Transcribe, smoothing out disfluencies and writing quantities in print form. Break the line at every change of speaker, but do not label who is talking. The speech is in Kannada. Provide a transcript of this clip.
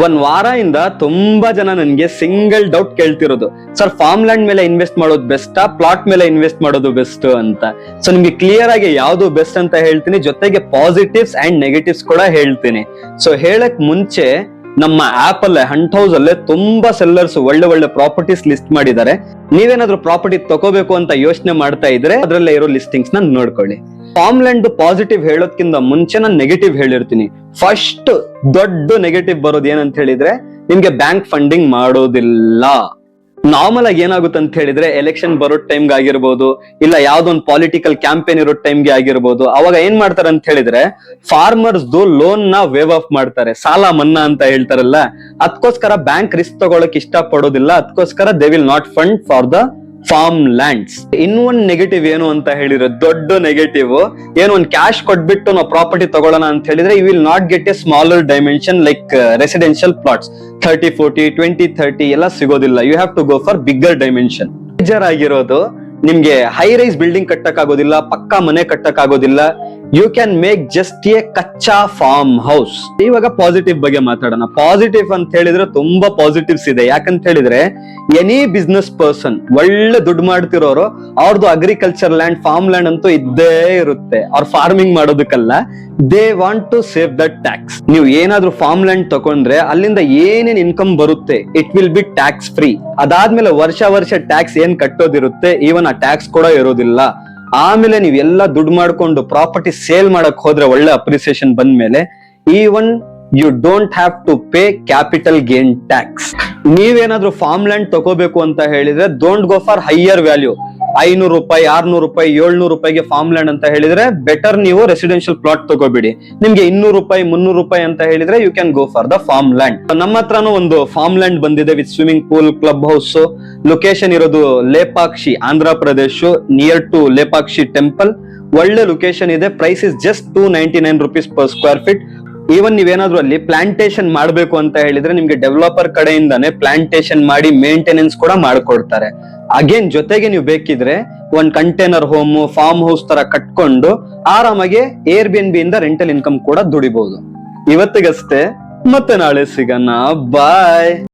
ಒಂದ್ ವಾರದಿಂದ ತುಂಬಾ ಜನ ನನ್ಗೆ ಸಿಂಗಲ್ ಡೌಟ್ ಕೇಳ್ತಿರೋದು, ಸರ್ ಫಾರ್ಮ್ ಲ್ಯಾಂಡ್ ಮೇಲೆ ಇನ್ವೆಸ್ಟ್ ಮಾಡೋದು ಬೆಸ್ಟಾ, ಪ್ಲಾಟ್ ಮೇಲೆ ಇನ್ವೆಸ್ಟ್ ಮಾಡೋದು ಬೆಸ್ಟ್ ಅಂತ. ಸೊ ನಿಮ್ಗೆ ಕ್ಲಿಯರ್ ಆಗಿ ಯಾವ್ದು ಬೆಸ್ಟ್ ಅಂತ ಹೇಳ್ತೀನಿ, ಜೊತೆಗೆ ಪಾಸಿಟಿವ್ಸ್ ಅಂಡ್ ನೆಗೆಟಿವ್ಸ್ ಕೂಡ ಹೇಳ್ತೀನಿ. ಸೊ ಹೇಳಕ್ ಮುಂಚೆ ನಮ್ಮ ಆಪ್ ಅಲ್ಲೇ ಹಂಟ್ ಹೌಸ್ ಅಲ್ಲೇ ತುಂಬಾ ಸೆಲ್ಲರ್ಸ್ ಒಳ್ಳೆ ಒಳ್ಳೆ ಪ್ರಾಪರ್ಟೀಸ್ ಲಿಸ್ಟ್ ಮಾಡಿದ್ದಾರೆ. ನೀವೇನಾದ್ರೂ ಪ್ರಾಪರ್ಟಿ ತಗೋಬೇಕು ಅಂತ ಯೋಚನೆ ಮಾಡ್ತಾ ಇದ್ರೆ ಅದ್ರಲ್ಲೇ ಇರೋ ಲಿಸ್ಟಿಂಗ್ಸ್ ನ ನೋಡ್ಕೊಳ್ಳಿ. ಫಾರ್ಮ್ ಲ್ಯಾಂಡ್ ಪಾಸಿಟಿವ್ ಹೇಳೋದ್ಕಿಂತ ಮುಂಚೆ ನಾನು ನೆಗೆಟಿವ್ ಹೇಳಿರ್ತೀನಿ. ಫಸ್ಟ್ ದೊಡ್ಡ ನೆಗೆಟಿವ್ ಬರೋದು ಏನಂತ ಹೇಳಿದ್ರೆ, ನಿಮ್ಗೆ ಬ್ಯಾಂಕ್ ಫಂಡಿಂಗ್ ಮಾಡೋದಿಲ್ಲ. ನಾರ್ಮಲ್ ಆಗಿ ಏನಾಗುತ್ತೆ ಅಂತ ಹೇಳಿದ್ರೆ, ಎಲೆಕ್ಷನ್ ಬರೋ ಟೈಮ್ಗೆ ಆಗಿರ್ಬೋದು, ಇಲ್ಲ ಯಾವ್ದೊಂದು ಪೊಲಿಟಿಕಲ್ ಕ್ಯಾಂಪೇನ್ ಇರೋ ಟೈಮ್ಗೆ ಆಗಿರ್ಬೋದು, ಅವಾಗ ಏನ್ ಮಾಡ್ತಾರೆ ಅಂತ ಹೇಳಿದ್ರೆ ಫಾರ್ಮರ್ಸ್ ಲೋನ್ ನ ವೇವ್ ಆಫ್ ಮಾಡ್ತಾರೆ, ಸಾಲ ಮನ್ನಾ ಅಂತ ಹೇಳ್ತಾರಲ್ಲ. ಅದಕ್ಕೋಸ್ಕರ ಬ್ಯಾಂಕ್ ರಿಸ್ಕ್ ತಗೊಳಕ್ ಇಷ್ಟ ಪಡೋದಿಲ್ಲ. ಅದಕ್ಕೋಸ್ಕರ they will not fund for the farm lands. ಇನ್ನೊಂದು ನೆಗೆಟಿವ್ ಏನು ಅಂತ ಹೇಳಿದ್ರೆ, ದೊಡ್ಡ ನೆಗೆಟಿವ್ ಏನು, ಒಂದು ಕ್ಯಾಶ್ ಕೊಟ್ಬಿಟ್ಟು ನಾವು ಪ್ರಾಪರ್ಟಿ ತಗೊಳ್ಳೋಣ ಅಂತ ಹೇಳಿದ್ರೆ, you will not get a smaller dimension like residential plots 30, 40, 20, 30 ಎಲ್ಲ ಸಿಗೋದಿಲ್ಲ. You have to go for bigger dimension. Major ಆಗಿರೋದು, ನಿಮ್ಗೆ ಹೈ ರೈಸ್ ಬಿಲ್ಡಿಂಗ್ ಕಟ್ಟಕ್ ಆಗೋದಿಲ್ಲ, ಪಕ್ಕಾ ಮನೆ ಕಟ್ಟಕ್ ಆಗೋದಿಲ್ಲ. You can make just a ಕಚ್ಚಾ ಫಾರ್ಮ್ ಹೌಸ್. ಇವಾಗ ಪಾಸಿಟಿವ್ ಬಗ್ಗೆ ಮಾತಾಡೋಣ. ಪಾಸಿಟಿವ್ ಅಂತ ಹೇಳಿದ್ರೆ ತುಂಬಾ ಪಾಸಿಟಿವ್ಸ್ ಇದೆ. ಯಾಕಂತ ಹೇಳಿದ್ರೆ, ಎನಿ ಬಿಸ್ನೆಸ್ ಪರ್ಸನ್ ಒಳ್ಳೆ ದುಡ್ಡು ಮಾಡ್ತಿರೋರು, ಅವ್ರದ್ದು ಅಗ್ರಿಕಲ್ಚರ್ ಲ್ಯಾಂಡ್, ಫಾರ್ಮ್ ಲ್ಯಾಂಡ್ ಅಂತೂ ಇದ್ದೇ ಇರುತ್ತೆ. ಅವ್ರ ಫಾರ್ಮಿಂಗ್ ಮಾಡೋದಕ್ಕಲ್ಲ, they want to save the tax. ನೀವು ಏನಾದ್ರೂ ಫಾರ್ಮ್ ಲ್ಯಾಂಡ್ ತಗೊಂಡ್ರೆ ಅಲ್ಲಿಂದ ಏನೇನ್ ಇನ್ಕಮ್ ಬರುತ್ತೆ, it will be tax free. ಅದಾದ್ಮೇಲೆ ವರ್ಷ ಟ್ಯಾಕ್ಸ್ ಏನ್ ಕಟ್ಟೋದಿರುತ್ತೆ, ಈವನ್ ಆ ಟ್ಯಾಕ್ಸ್ ಕೂಡ ಇರೋದಿಲ್ಲ. ಆಮೇಲೆ ನೀವೆಲ್ಲ ದುಡ್ಡು ಮಾಡ್ಕೊಂಡು ಪ್ರಾಪರ್ಟಿ ಸೇಲ್ ಮಾಡಕ್ ಹೋದ್ರೆ, ಒಳ್ಳೆ ಅಪ್ರಿಸಿಯೇಷನ್ ಬಂದ್ಮೇಲೆ even you don't have to pay capital gain tax. ನೀವೇನಾದ್ರೂ ಫಾರ್ಮ್ ಲ್ಯಾಂಡ್ ತಗೋಬೇಕು ಅಂತ ಹೇಳಿದ್ರೆ, don't go for higher value. 500 ರೂಪಾಯಿ, 600 ರೂಪಾಯಿ, 700 ರೂಪಾಯಿಗೆ ಫಾರ್ಮ್ ಲ್ಯಾಂಡ್ ಅಂತ ಹೇಳಿದ್ರೆ ಬೆಟರ್ ನೀವು ರೆಸಿಡೆನ್ಷಿಯಲ್ ಪ್ಲಾಟ್ ತಗೋಬಿಡಿ. ನಿಮ್ಗೆ 200 ರೂಪಾಯಿ, 300 ರೂಪಾಯಿ ಅಂತ ಹೇಳಿದ್ರೆ you can go for the farm land. ನಮ್ಮ ಹತ್ರನೂ ಒಂದು ಫಾರ್ಮ್ ಲ್ಯಾಂಡ್ ಬಂದಿದೆ with swimming pool, club house. Location ಇರೋದು Lepakshi, Andhra Pradesh, near to Lepakshi temple. ಒಳ್ಳೆ ಲೊಕೇಶನ್ ಇದೆ. Price is just 299 rupees per square feet. Even ನೀವೇನಾದ್ರೂ ಅಲ್ಲಿ ಪ್ಲಾಂಟೇಶನ್ ಮಾಡ್ಬೇಕು ಅಂತ ಹೇಳಿದ್ರೆ, ನಿಮ್ಗೆ ಡೆವಲಪರ್ ಕಡೆಯಿಂದಾನೆ ಪ್ಲಾಂಟೇಶನ್ ಮಾಡಿ ಮೇಂಟೆನೆನ್ಸ್ ಕೂಡ ಮಾಡ್ಕೊಡ್ತಾರೆ. ಅಗೇನ್ ಜೊತೆಗೆ ನೀವು ಬೇಕಿದ್ರೆ ಒಂದ್ ಕಂಟೈನರ್ ಹೋಮ್, ಫಾರ್ಮ್ ಹೌಸ್ ತರ ಕಟ್ಕೊಂಡು ಆರಾಮಾಗಿ ಏರ್ ಬಿ ಎನ್ ಬಿ ಇಂದ ರೆಂಟಲ್ ಇನ್ಕಮ್ ಕೂಡ ದುಡಿಬಹುದು. ಇವತ್ತಿಗಷ್ಟೇ, ಮತ್ತೆ ನಾಳೆ ಸಿಗೋಣ. ಬಾಯ್.